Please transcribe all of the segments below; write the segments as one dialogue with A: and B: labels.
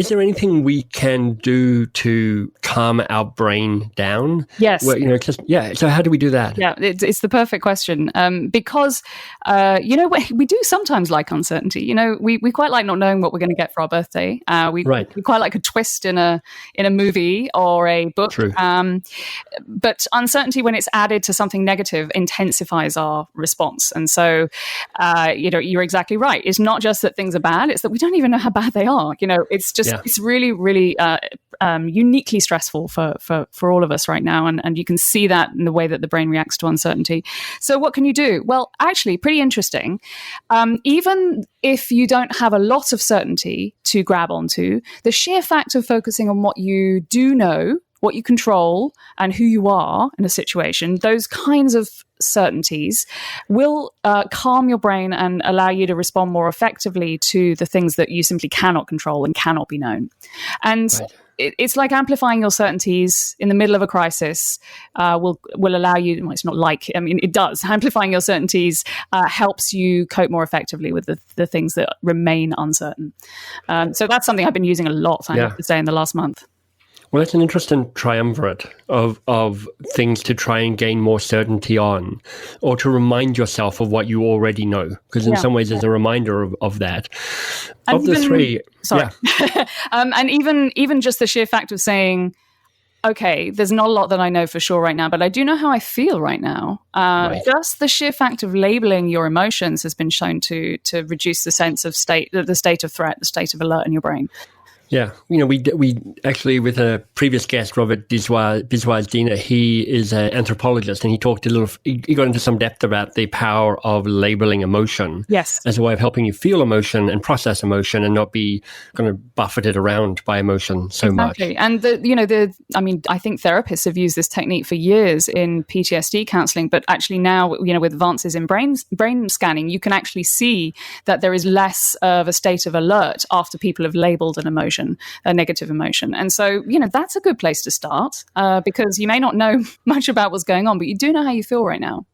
A: is there anything we can do to calm our brain down?
B: Yes.
A: Well, so how do we do that?
B: Yeah, it's the perfect question, because, we do sometimes like uncertainty. We quite like not knowing what we're going to get for our birthday. We quite like a twist in a movie or a book.
A: True.
B: But uncertainty, when it's added to something negative, intensifies our response. And so, you're exactly right. It's not just that things are bad; it's that we don't even know how bad they are. It's just it's really, really uniquely stressful for all of us right now, and you can see that in the way that the brain reacts to uncertainty. So what can you do? Well, actually, pretty interesting. Even if you don't have a lot of certainty to grab onto, the sheer fact of focusing on what you do know, what you control, and who you are in a situation, those kinds of certainties will calm your brain and allow you to respond more effectively to the things that you simply cannot control and cannot be known. And it's like amplifying your certainties in the middle of a crisis will allow you, well, it's not like, I mean, it does. Amplifying your certainties helps you cope more effectively with the things that remain uncertain. So that's something I've been using a lot, I have to say, in the last month.
A: Well, that's an interesting triumvirate of things to try and gain more certainty on, or to remind yourself of what you already know, because in some ways there's a reminder of that.
B: And
A: of the three,
B: and even just the sheer fact of saying, okay, there's not a lot that I know for sure right now, but I do know how I feel right now. Just the sheer fact of labeling your emotions has been shown to reduce the sense of the state of threat, the state of alert in your brain.
A: Yeah, we actually, with a previous guest, Robert Biswas-Diener, he is an anthropologist, and he talked he got into some depth about the power of labeling emotion as a way of helping you feel emotion and process emotion, and not be kind of buffeted around by emotion so much.
B: And I think therapists have used this technique for years in PTSD counseling, but actually now, with advances in brain scanning, you can actually see that there is less of a state of alert after people have labeled an emotion, a negative emotion. And so, that's a good place to start, because you may not know much about what's going on, but you do know how you feel right now.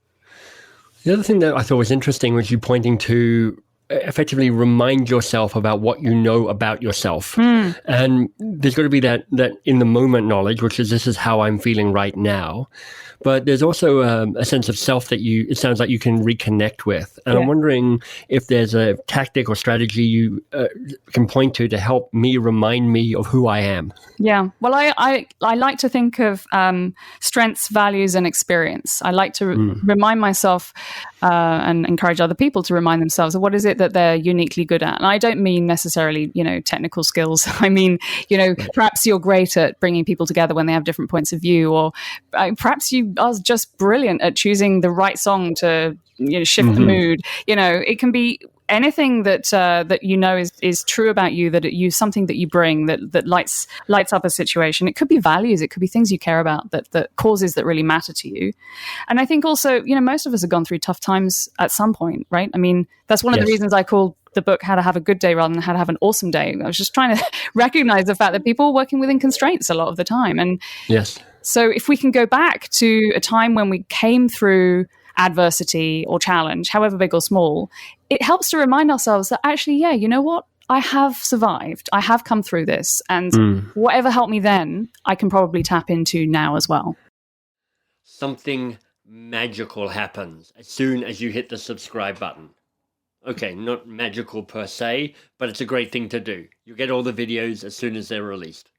A: The other thing that I thought was interesting was you pointing to effectively remind yourself about what you know about yourself. And there's got to be that in the moment knowledge, which is, this is how I'm feeling right now. But there's also a sense of self that it sounds like you can reconnect with. And I'm wondering if there's a tactic or strategy you can point to help me remind me of who I am. Yeah.
B: Well, I like to think of strengths, values, and experience. I like to remind myself and encourage other people to remind themselves of what is it that they're uniquely good at. And I don't mean necessarily, technical skills. I mean, perhaps you're great at bringing people together when they have different points of view, or perhaps you are just brilliant at choosing the right song to shift the mood. It can be anything that is true about you, something that you bring that lights up a situation. It could be values, it could be things you care about, that causes that really matter to you. And I think also, most of us have gone through tough times at some point, right? I mean, that's one of the reasons I called the book How to Have a Good Day rather than How to Have an Awesome Day. I was just trying to recognize the fact that people are working within constraints a lot of the time. And so if we can go back to a time when we came through adversity or challenge, however big or small, it helps to remind ourselves that actually, you know what? I have survived. I have come through this. And whatever helped me then, I can probably tap into now as well.
A: Something magical happens as soon as you hit the subscribe button. Okay, not magical per se, but it's a great thing to do. You get all the videos as soon as they're released.